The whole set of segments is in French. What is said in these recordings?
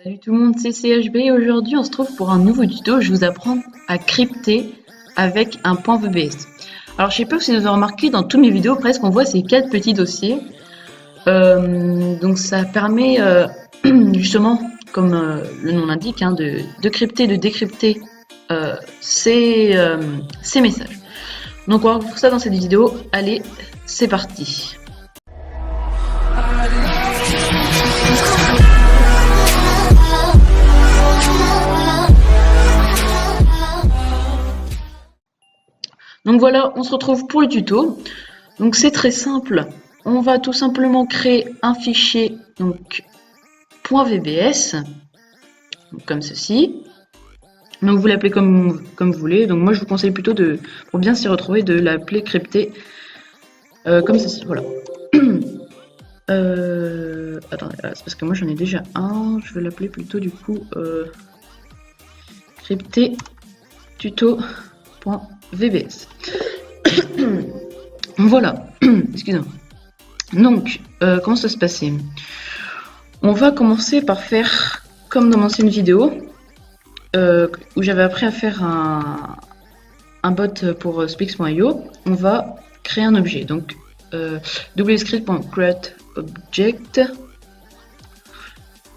Salut tout le monde, c'est CHB et aujourd'hui on se trouve pour un nouveau tuto. Je vais vous apprendre à crypter avec un point VBS. Alors je sais pas si vous avez remarqué, dans toutes mes vidéos presque on voit ces 4 petits dossiers. Donc ça permet justement, comme le nom l'indique, de crypter, de décrypter ces messages. Donc on va voir ça dans cette vidéo. Allez, c'est parti. Donc voilà, on se retrouve pour le tuto. Donc c'est très simple. On va tout simplement créer un fichier donc .vbs donc, comme ceci. Donc vous l'appelez comme vous voulez. Donc moi je vous conseille plutôt pour bien s'y retrouver de l'appeler crypté comme ceci. Voilà. Attendez, c'est parce que moi j'en ai déjà un. Je vais l'appeler plutôt du coup crypté tuto.vbs. Voilà, excusez-moi. Donc, comment ça se passait? On va commencer par faire, comme dans mon ancienne vidéo, où j'avais appris à faire un bot pour Speaks.io, on va créer un objet. Donc, wscript.createObject,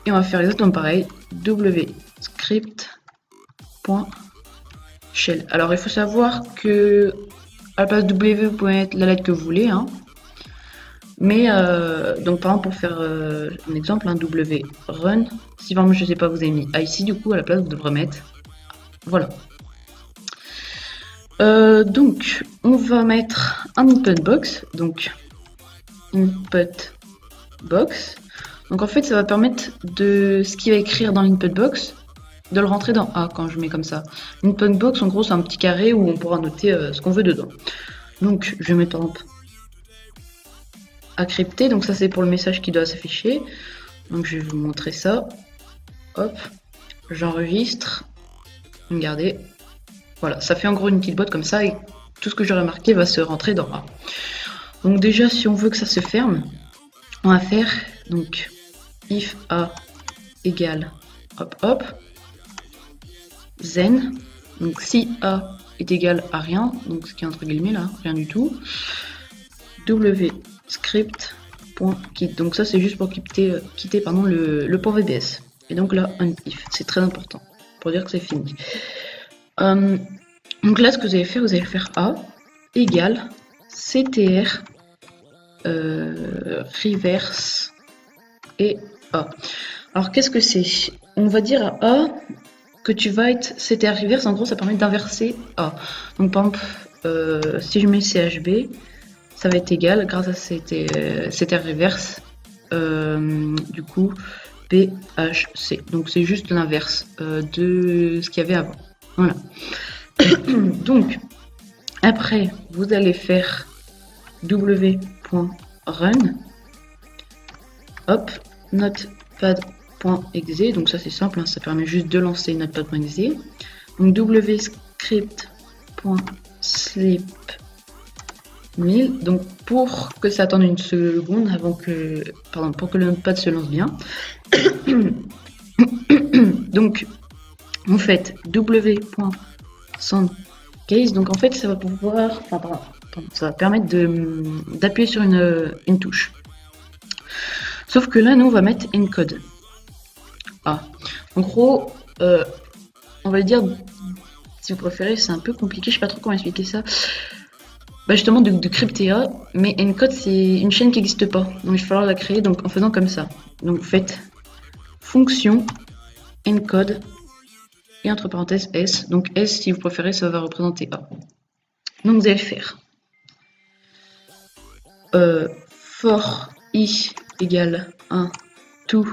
et on va faire exactement pareil, wscript.shell. Alors, il faut savoir que à la place W, vous pouvez mettre la lettre que vous voulez, hein. Mais donc par exemple pour faire un exemple, un W run, si par exemple je sais pas vous avez mis A ici, du coup à la place vous devrez mettre voilà. Donc on va mettre un input box, donc input box. Donc en fait ça va permettre de ce qu'il va écrire dans l'input box de le rentrer dans A quand je mets comme ça. L'input box en gros c'est un petit carré où on pourra noter ce qu'on veut dedans. Donc je vais mettre par exemple à crypter, donc ça c'est pour le message qui doit s'afficher. Donc je vais vous montrer ça. Hop, j'enregistre. Regardez. Voilà, ça fait en gros une petite boîte comme ça et tout ce que j'aurais marqué va se rentrer dans A. Donc déjà si on veut que ça se ferme, on va faire donc if A égale hop hop then, donc si A est égal à rien, donc ce qui est entre guillemets là, rien du tout, wscript.quit, donc ça c'est juste pour quitter le point VBS, et donc là un if, c'est très important pour dire que c'est fini. Donc là ce que vous allez faire A égale ctr reverse et A. Alors qu'est-ce que c'est? On va dire à A que tu vas être ctr reverse, en gros ça permet d'inverser A. Donc par exemple si je mets chb, ça va être égal grâce à ctr reverse du coup phc. Donc c'est juste l'inverse de ce qu'il y avait avant. Voilà. Donc après vous allez faire w.run hop notepad.exe, donc ça c'est simple, hein, ça permet juste de lancer notepad.exe. Donc wscript.sleep1000, donc pour que ça attende une seconde avant que, pardon, pour que le notepad se lance bien. Donc vous faites w.soundcase, donc en fait ça va pouvoir, ça va permettre d'appuyer sur une touche. Sauf que là nous on va mettre encode. Ah. En gros, on va le dire, si vous préférez, c'est un peu compliqué, je sais pas trop comment expliquer ça. Bah justement de crypter A, mais encode c'est une chaîne qui n'existe pas, donc il va falloir la créer donc en faisant comme ça. Donc vous faites fonction encode et entre parenthèses S, donc S si vous préférez ça va représenter A. Donc vous allez faire for i égale 1 to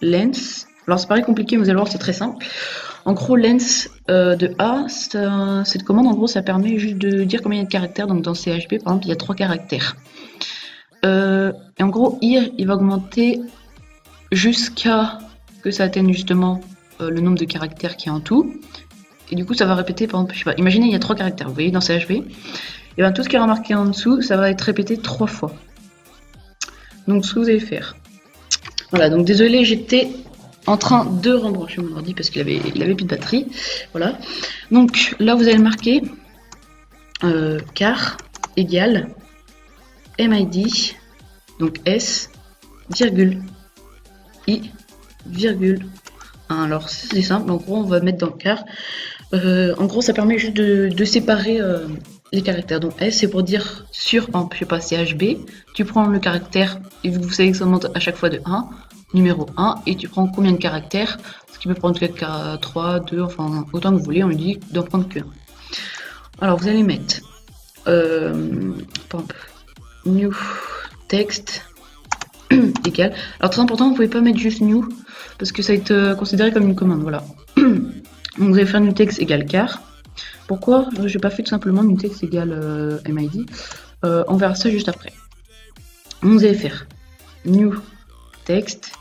length. Alors c'est pareil compliqué, mais vous allez voir c'est très simple. En gros length de A, cette commande en gros ça permet juste de dire combien il y a de caractères. Donc dans CHP par exemple il y a 3 caractères. Et en gros il va augmenter jusqu'à que ça atteigne justement le nombre de caractères qu'il y a en tout. Et du coup ça va répéter par exemple, je sais pas, imaginez il y a 3 caractères, vous voyez dans CHP. Et bien tout ce qui est remarqué en dessous ça va être répété 3 fois. Donc ce que vous allez faire. Voilà, donc désolé j'étais en train de rembrancher mon ordi parce qu'il avait plus de batterie. Voilà. Donc là, vous allez marquer car égale MID, donc S, virgule, I, virgule. Alors c'est simple, en gros on va mettre dans le car. En gros ça permet juste de séparer les caractères. Donc S c'est pour dire sur, par exemple, je sais pas, c'est HB, tu prends le caractère et vous savez que ça monte à chaque fois de 1, numéro 1, et tu prends combien de caractères, ce qui peut prendre 3, 2, enfin autant que vous voulez, on lui dit d'en prendre que 1. Alors vous allez mettre new text égal. Alors très important, vous pouvez pas mettre juste new parce que ça va être considéré comme une commande. Voilà. Donc vous allez faire new text égale car. Pourquoi j'ai pas fait tout simplement new text égale MID? On verra ça juste après. Donc vous allez faire new text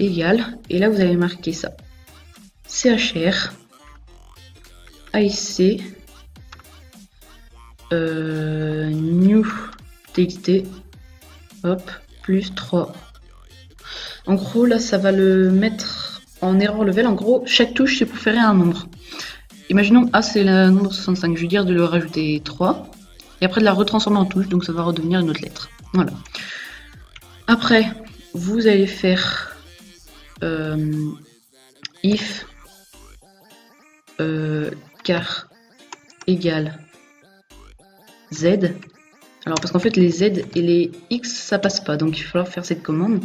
égale, et là vous allez marquer ça CHR AIC new txt hop plus 3. En gros là ça va le mettre en error level. En gros chaque touche c'est pour faire un nombre. Imaginons A c'est le nombre 65, je veux dire de le rajouter 3 et après de la retransformer en touche, donc ça va redevenir une autre lettre. Voilà. Après vous allez faire if car égale Z. Alors parce qu'en fait les Z et les X ça passe pas, donc il va falloir faire cette commande.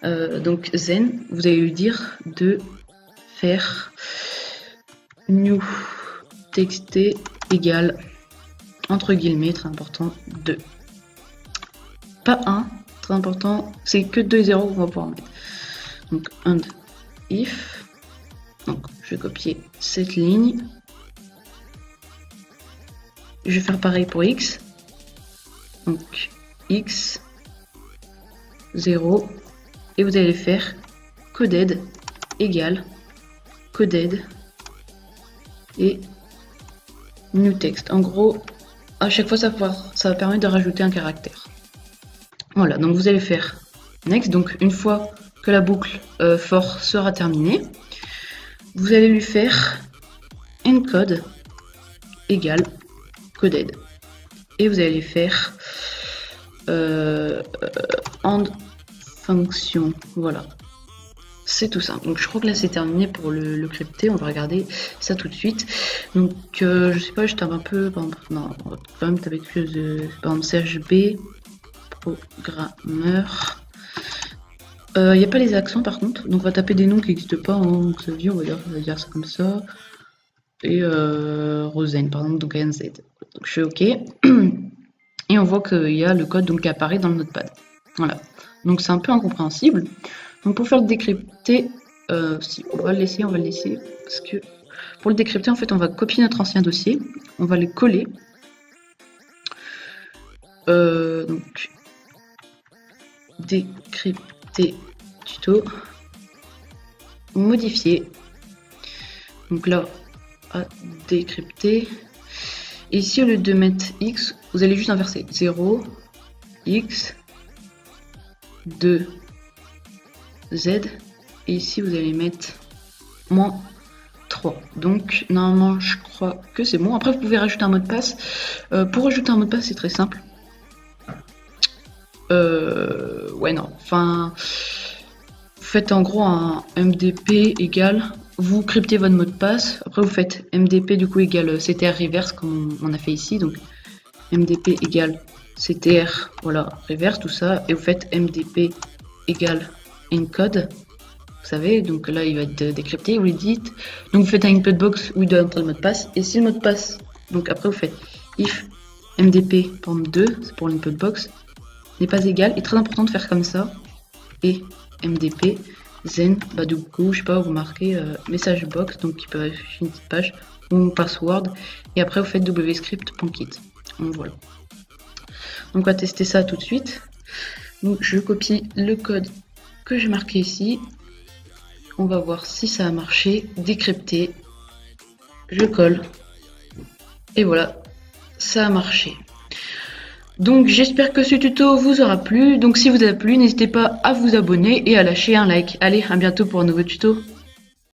Donc zen, vous allez lui dire de faire new txt égale, entre guillemets, très important, 2. Pas 1, très important, c'est que 2 0 qu'on va pouvoir mettre. Donc and if, donc je vais copier cette ligne. Je vais faire pareil pour x. Donc x 0 et vous allez faire coded égale coded et new text. En gros, à chaque fois ça va permettre de rajouter un caractère. Voilà, donc vous allez faire next. Donc une fois que la boucle for sera terminée, vous allez lui faire encode égale coded et vous allez faire and function. Voilà, c'est tout simple. Donc je crois que là c'est terminé pour le crypter. On va regarder ça tout de suite. Donc je sais pas, je tape un peu, par exemple, non, on va quand même taper quelque chose de, par exemple, CHB programmeur. Il n'y a pas les accents par contre, donc on va taper des noms qui n'existent pas en Xavier, on va dire ça comme ça. Et Rosen par exemple, donc ANZ. Donc je fais OK. Et on voit qu'il y a le code donc, qui apparaît dans le notepad. Voilà. Donc c'est un peu incompréhensible. Donc pour faire le décrypter, si on va le laisser, parce que pour le décrypter, en fait, on va copier notre ancien dossier, on va le coller. Donc décrypter tuto, modifier. Donc là, à décrypter. Et ici, au lieu de mettre x, vous allez juste inverser 0, x, 2, z. Et ici, vous allez mettre moins 3. Donc, normalement, je crois que c'est bon. Après, vous pouvez rajouter un mot de passe. Pour rajouter un mot de passe, c'est très simple. Ouais, non. Enfin, vous faites en gros un MDP égale, vous cryptez votre mot de passe. Après, vous faites MDP du coup égale CTR reverse comme on a fait ici. Donc, MDP égale CTR, voilà, reverse, tout ça. Et vous faites MDP égale encode. Vous savez, donc là, il va être décrypté. Vous lui dites, donc vous faites un input box où il doit entrer le mot de passe. Et si le mot de passe, donc après, vous faites if MDP, par exemple 2, c'est pour l'input box, n'est pas égal, et très important de faire comme ça, et MDP, zen, bah du coup, je sais pas, vous marquez message box, donc qui peut afficher une petite page, ou password, et après vous faites wscript.kit. Donc voilà. Donc on va tester ça tout de suite. Donc je copie le code que j'ai marqué ici, on va voir si ça a marché, décrypter, je colle, et voilà, ça a marché. Donc j'espère que ce tuto vous aura plu. Donc si vous a plu, n'hésitez pas à vous abonner et à lâcher un like. Allez, à bientôt pour un nouveau tuto.